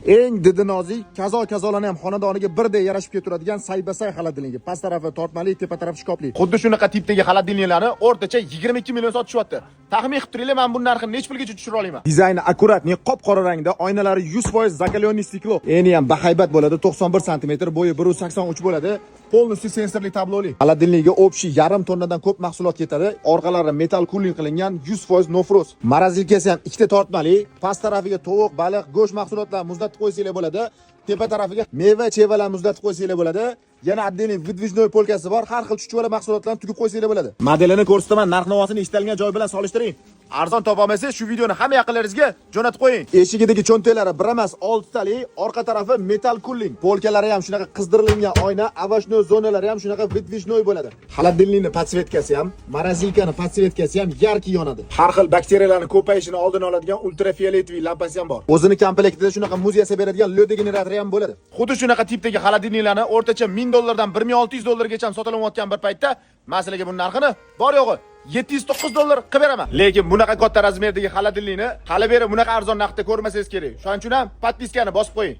Eng didi nozik, kazolarni ham xonadoniga birdek yarashib keturadigan saybasay xaladilnigi. Past tarafi tortmali, tepa tarafi shkopli. Xuddi shunaqa tipdagi xaladilniklarni o'rtacha 22 million sotishyapti. Taxmin qilib turinglar, men bu narxini nech pulgacha tushira olaman? Dizayni akkuratni, qop-qora rangda, oynalari 100% zakalyonniy stiklo. Eni ham bahaybat bo'ladi, 91 cm, bo'yi 183 bo'ladi. Polностью sensorli tabloli. Xaladilnigiga общий yarim tonnadan ko'p mahsulot ketadi. Orqalari metal cooling qilingan, 100% nofroz. Morosilkasi ham ikkita tortmali. Past tarafiga tovuq, baliq, go'sht mahsulotlarini muzlatib qo'ysanglar bo'ladi. Tepa tarafiga meva-chevalarni muzlatib qo'ysanglar bo'ladi. Yana отдельный выдвижной polkasi bor. Har xil chuchvala mahsulotlarni tugib qo'ysanglar bo'ladi. Modelini ko'rsataman, narx-navosini istalgan joy bilan solishtiring. Arzon topa olmasangiz, shu videoni hamma yaqinlaringizga jo'natib qo'ying. Eshigidagi cho'ntaklari bir emas, 6 tali, orqa tarafi metal cooling. Polkalari ham shunaqa qizdirilgan oyna, avashnoy zonalari ham shunaqa выдвижной bo'ladi. Xaladilnikni podсветкasi ham, morosilkani podсветкasi ham yarki yonadi. Har xil bakteriyalarning ko'payishini oldini oladigan ultrafioletviy lampasi ham bor. O'zini komplektida shunaqa muz yasab beradigan lyoda generatori ham bo'ladi. Xuddi shunaqa tipdagi xaladilniklarni o'rtacha 1000 dollardan 1600 dollargacha sotilayotgan bir paytda masalaga bu narxini bor yo'g'i 709 dollar qilib beraman. Lekin bunaqa katta razmerdagi xaladilnikni hali beri bunaqa arzon narxda ko'rmasangiz kerak. Shuning uchun ham podpiskani bosib qo'ying.